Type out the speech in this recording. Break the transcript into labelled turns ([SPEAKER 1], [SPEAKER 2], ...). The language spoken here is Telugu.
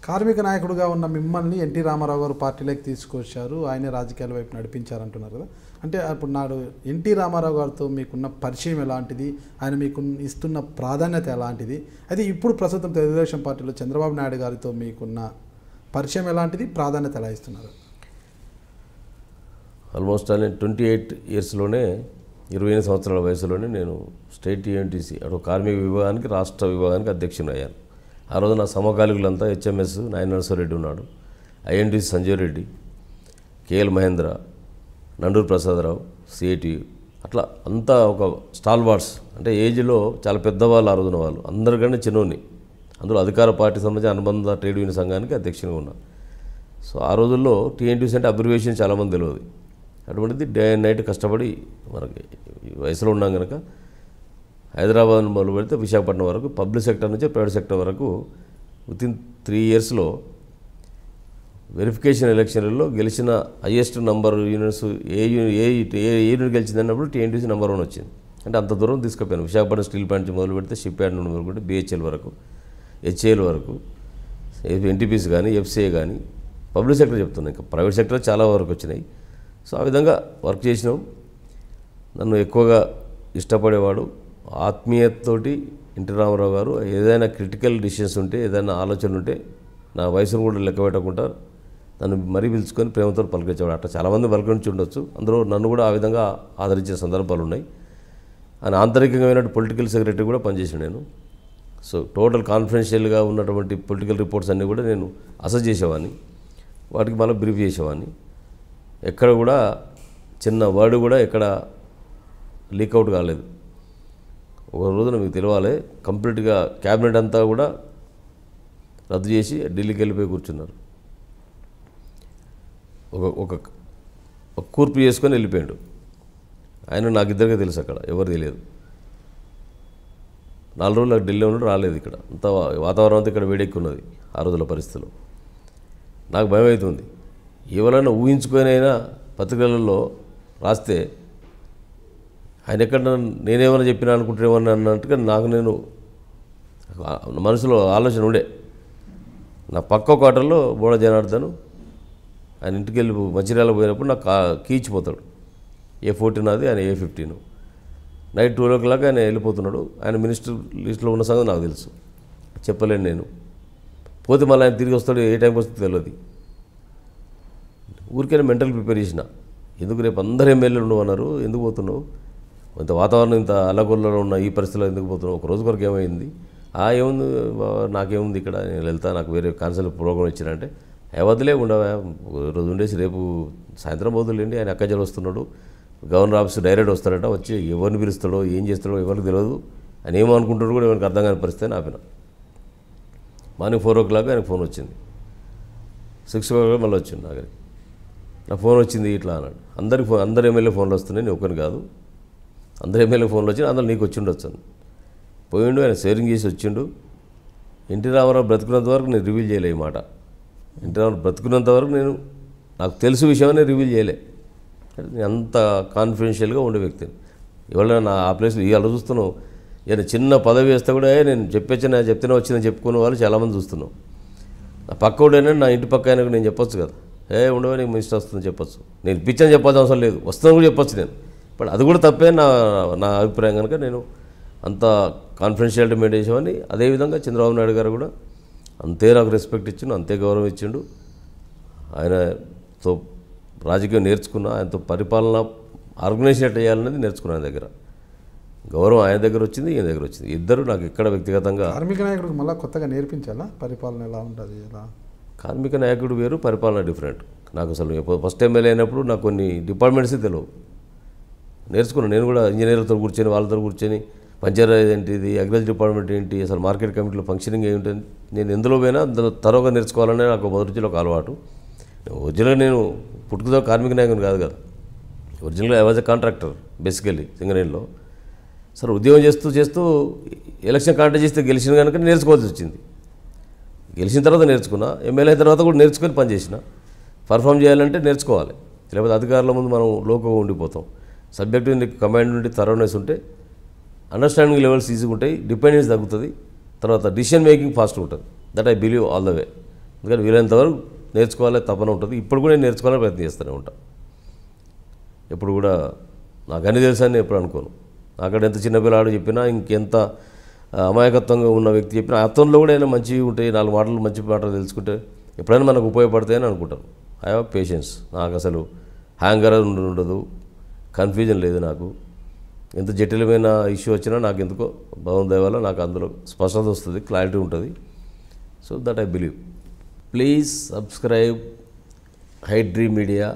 [SPEAKER 1] కార్మిక నాయకుడిగా ఉన్న మిమ్మల్ని ఎన్టీ రామారావు గారు పార్టీలోకి తీసుకొచ్చారు, ఆయనే రాజకీయాల వైపు నడిపించారంటున్నారు కదా. అంటే అప్పుడు నాడు ఎన్టీ రామారావు గారితో మీకున్న పరిచయం ఎలాంటిది, ఆయన మీకు ఇస్తున్న ప్రాధాన్యత ఎలాంటిది, అది ఇప్పుడు ప్రస్తుతం తెలుగుదేశం పార్టీలో చంద్రబాబు నాయుడు గారితో మీకున్న పరిచయం ఎలాంటిది, ప్రాధాన్యత ఎలా ఇస్తున్నారు?
[SPEAKER 2] ఆల్మోస్ట్ నేను 28 ఇయర్స్లోనే 28 సంవత్సరాల వయసులోనే నేను స్టేట్ టీఎన్టీసీ అటు కార్మిక విభాగానికి రాష్ట్ర విభాగానికి అధ్యక్షుని అయ్యాను. ఆ రోజు నా సమకాలికులంతా హెచ్ఎంఎస్ నాయన నరసింహారెడ్డి ఉన్నాడు, INTUC Sanjay Reddy, KL Mahendra, Nanduri Prasada Rao, CIT, అట్లా అంతా ఒక స్టాల్ వార్డ్స్, అంటే ఏజ్లో చాలా పెద్దవాళ్ళు ఆ రోజున వాళ్ళు, అందరికంటే చిన్నోని. అందులో అధికార పార్టీ సంబంధించిన అనుబంధ ట్రేడ్ యూనియన్ సంఘానికి అధ్యక్షునిగా ఉన్నాను. సో ఆ రోజుల్లో టీఎన్టీసీ అంటే అబ్రివేషన్ చాలామంది తెలియదు. అటువంటిది డే అండ్ నైట్ కష్టపడి మనకి వయసులో ఉన్నాం కనుక హైదరాబాద్ మొదలు పెడితే విశాఖపట్నం వరకు పబ్లిక్ సెక్టర్ నుంచి ప్రైవేట్ సెక్టర్ వరకు వితిన్ 3 ఇయర్స్లో వెరిఫికేషన్ ఎలక్షన్లలో గెలిచిన హయ్యెస్ట్ నంబర్ యూనిట్స్ ఏ యూనిట్ గెలిచిందన్నప్పుడు టీఎన్టీసీ నెంబర్ 1 వచ్చింది. అంటే అంత దూరం తీసుకుపోయాను. విశాఖపట్నం స్టీల్ ప్లాంట్ నుంచి మొదలు పెడితే షిప్ యార్డ్ నుండి మొదలు పెడితే బిహెచ్ఎల్ వరకు, హెచ్ఏఎల్ వరకు, ఎన్టీపీసీ కానీ ఎఫ్సీఏ కానీ పబ్లిక్ సెక్టర్ చెప్తున్నాయి, ఇంకా ప్రైవేట్ సెక్టర్ చాలా వరకు వచ్చినాయి. సో ఆ విధంగా వర్క్ చేసినాం. నన్ను ఎక్కువగా ఇష్టపడేవాడు, ఆత్మీయతతోటి ఎన్టీ రామారావు గారు ఏదైనా క్రిటికల్ డిసిషన్స్ ఉంటే, ఏదైనా ఆలోచనలు ఉంటే నా వయసును కూడా లెక్క పెట్టకుండా నన్ను మరీ పిలుచుకొని ప్రేమతో పలకరించేవాడు. అట్లా చాలామంది పలకరించి ఉండొచ్చు, అందులో నన్ను కూడా ఆ విధంగా ఆదరించిన సందర్భాలు ఉన్నాయి. ఆయన ఆంతరికమైన పొలిటికల్ సెక్రటరీ కూడా పనిచేసాను నేను. సో టోటల్ కాన్ఫిడెన్షియల్గా ఉన్నటువంటి పొలిటికల్ రిపోర్ట్స్ అన్నీ కూడా నేను అసెస్ చేసేవాడిని, వాటికి మళ్ళీ బ్రీఫ్ చేసేవాడిని. ఎక్కడ కూడా చిన్న వర్డ్ కూడా ఎక్కడ లీక్అవుట్ కాలేదు. ఒక రోజున మీకు తెలవాలి, కంప్లీట్గా క్యాబినెట్ అంతా కూడా రద్దు చేసి ఢిల్లీకి వెళ్ళిపోయి కూర్చున్నారు. ఒక కూర్పు చేసుకొని వెళ్ళిపోయాడు ఆయన. నాకు ఇద్దరికే తెలుసు, అక్కడ ఎవరు తెలియదు. 4 రోజులు ఢిల్లీ ఉన్నాడు, రాలేదు. ఇక్కడ అంత వాతావరణం అంతా ఇక్కడ వేడెక్కి ఉన్నది ఆ రోజుల పరిస్థితుల్లో. నాకు భయం అవుతుంది, ఎవరైనా ఊహించుకొని అయినా పత్రికలలో రాస్తే ఆయన ఎక్కడ నేనేమైనా చెప్పినా అనుకుంటానేమని అన్నట్టుగా నాకు నేను మనసులో ఆలోచన ఉండే. నా పక్క క్వార్టర్లో బోడ జనార్దన్ ఆయన ఇంటికి వెళ్ళి మంచిర్యాల పోయినప్పుడు నాకు కీచిపోతాడు. A14 అది, ఆయన A15. నైట్ 12 o'clock ఆయన వెళ్ళిపోతున్నాడు. ఆయన మినిస్టర్ లిస్టులో ఉన్న సంగతి నాకు తెలుసు, చెప్పలేను నేను. పోతే మళ్ళీ ఆయన తిరిగి వస్తాడు, ఏ టైంకి వస్తుందో తెలియదు. ఊరికైనా మెంటల్ ప్రిపేర్ చేసిన, ఎందుకు రేపు అందరు ఎమ్మెల్యేలు ఉండవు అన్నారు, ఎందుకు పోతున్నావు, ఇంత వాతావరణం ఇంత అల్లగొల్లలో ఉన్న ఈ పరిస్థితిలో ఎందుకు పోతున్నావు, ఒక రోజు కొరకు ఏమైంది, ఏముంది నాకేముంది ఇక్కడ, నేను వెళ్తా, నాకు వేరే కాన్సల్ ప్రోగ్రామ్ ఇచ్చారంటే వదిలే ఉండవా, రోజు ఉండేసి రేపు సాయంత్రం వదిలేండి, ఆయన అక్కజలు వస్తున్నాడు, గవర్నర్ ఆఫీస్ డైరెక్ట్ వస్తాడట, వచ్చి ఎవరిని పిలుస్తాడో ఏం చేస్తాడో ఎవరికి తెలియదు, ఆయన ఏమనుకుంటాడో కూడా ఎవరికి అర్థం కాని పరిస్థితి అని ఆపిన. మార్నింగ్ 4 o'clock ఆయనకు ఫోన్ వచ్చింది, 6 o'clock మళ్ళీ వచ్చింది నా దగ్గరికి. నా ఫోన్ వచ్చింది ఇట్లా అన్నాడు. అందరు ఎమ్మెల్యే ఫోన్లు వస్తున్నాయి, నేను ఒకరిని కాదు, అందరు ఎమ్మెల్యే ఫోన్లు వచ్చినా అందులో నీకు వచ్చి ఉండొచ్చు. పోయిండు, ఆయన షేరింగ్ చేసి వచ్చిండు. ఎన్టీ రామారావు బ్రతుకున్నంత వరకు నేను రివీల్ చేయలే ఈ మాట. ఎన్టీ రామారావు బ్రతుకున్నంత వరకు నాకు తెలుసు విషయమని రివీల్ చేయలే. నేను అంత కాన్ఫిడెన్షియల్గా ఉండే వ్యక్తిని. ఇవాళ నా ఆ ప్లేస్లో ఇవాళ చూస్తున్నావు, ఏదైనా చిన్న పదవి వేస్తే కూడా నేను చెప్తేనే వచ్చిందని చెప్పుకునే వాళ్ళు చాలామంది చూస్తున్నావు. నా పక్కడైనా నా ఇంటి పక్క అయినా నేను చెప్పొచ్చు కదా, ఉండవే నీకు మినిస్టర్ వస్తుందని చెప్పొచ్చు, నేను ఇప్పించని చెప్పాల్సిన అవసరం లేదు, వస్తుందని కూడా చెప్పొచ్చు నేను. బట్ అది కూడా తప్పే నా అభిప్రాయం కనుక నేను అంత కాన్ఫిడెన్షియాలిటీ మెయింటైన్ చేసామని. అదేవిధంగా చంద్రబాబు నాయుడు గారు కూడా అంతే నాకు రెస్పెక్ట్ ఇచ్చిండు, అంతే గౌరవం ఇచ్చిండు. ఆయనతో రాజకీయం నేర్చుకున్నా, ఆయనతో పరిపాలన ఆర్గనైజేషన్ చేయాలనేది నేర్చుకున్నా. ఆయన దగ్గర గౌరవం ఆయన దగ్గర వచ్చింది, ఈయన దగ్గర వచ్చింది. ఇద్దరు నాకు ఇక్కడ వ్యక్తిగతంగా.
[SPEAKER 1] కార్మిక నాయకుడికి మళ్ళీ కొత్తగా నేర్పించాలా పరిపాలన ఎలా ఉంటుంది, ఎలా?
[SPEAKER 2] కార్మిక నాయకుడు వేరు, పరిపాలన డిఫరెంట్. నాకు అసలు ఫస్ట్ ఎమ్మెల్యే అయినప్పుడు నాకు కొన్ని డిపార్ట్మెంట్స్ తెలియవు, నేర్చుకున్నాను. నేను కూడా ఇంజనీర్లతో కూర్చొని వాళ్ళతో కూర్చొని పంచాయతీ ఏంటిది, అగ్రికల్చర్ డిపార్ట్మెంట్ ఏంటి, అసలు మార్కెట్ కమిటీలో ఫంక్షనింగ్ ఏంటని నేను ఎందులో పోయినా అందులో తరోగా నేర్చుకోవాలనే నాకు మొదటి ఒక అలవాటు. ఒరిజినల్గా నేను పుట్టుకతో కార్మిక నాయకుని కాదు కదా, ఒరిజినల్గా I was a contractor basically సింగరేణిలో. సరే ఉద్యోగం చేస్తూ ఎలక్షన్ కాంటెస్ట్ చేస్తే గెలిచిన కనుక నేర్చుకోవాల్సి వచ్చింది. గెలిచిన తర్వాత నేర్చుకున్నా, ఎమ్మెల్యే అయిన తర్వాత కూడా నేర్చుకొని పనిచేసిన. పర్ఫామ్ చేయాలంటే నేర్చుకోవాలి, లేకపోతే అధికారుల ముందు మనం లోకగా ఉండిపోతాం. సబ్జెక్టు నీకు కమాండ్ నుండి థరోనెస్ ఉంటే అండర్స్టాండింగ్ లెవెల్స్ ఈజీగా ఉంటాయి, డిపెండెన్స్ తగ్గుతుంది, తర్వాత డిసిషన్ మేకింగ్ ఫాస్ట్ ఉంటుంది. That I believe all the way. ఎందుకంటే వీలైనంతవరకు నేర్చుకోవాలి తపన ఉంటుంది. ఇప్పుడు కూడా నేను నేర్చుకోవాలని ప్రయత్నం చేస్తూనే ఉంటాను. ఎప్పుడు కూడా నాకు అన్ని తెలుసు అని ఎప్పుడు అనుకోను. అక్కడ ఎంత చిన్నపిల్లాడు చెప్పినా, ఇంకెంత అమాయకత్వంగా ఉన్న వ్యక్తి చెప్పినా అతనిలో కూడా ఏమైనా మంచివి ఉంటాయి, 4 మాటలు మంచి మాటలు తెలుసుకుంటే ఎప్పుడైనా మనకు ఉపయోగపడతాయని అనుకుంటాను. I have patience. నాకు అసలు హ్యాంగర్ ఉండదు, కన్ఫ్యూజన్ లేదు. నాకు ఎంత జటిలమైన ఇష్యూ వచ్చినా నాకు ఎందుకో భగవంతుడి దయ వల్ల నాకు అందులో స్పష్టత వస్తుంది, క్లారిటీ ఉంటుంది. So that I believe. Please subscribe high dream media.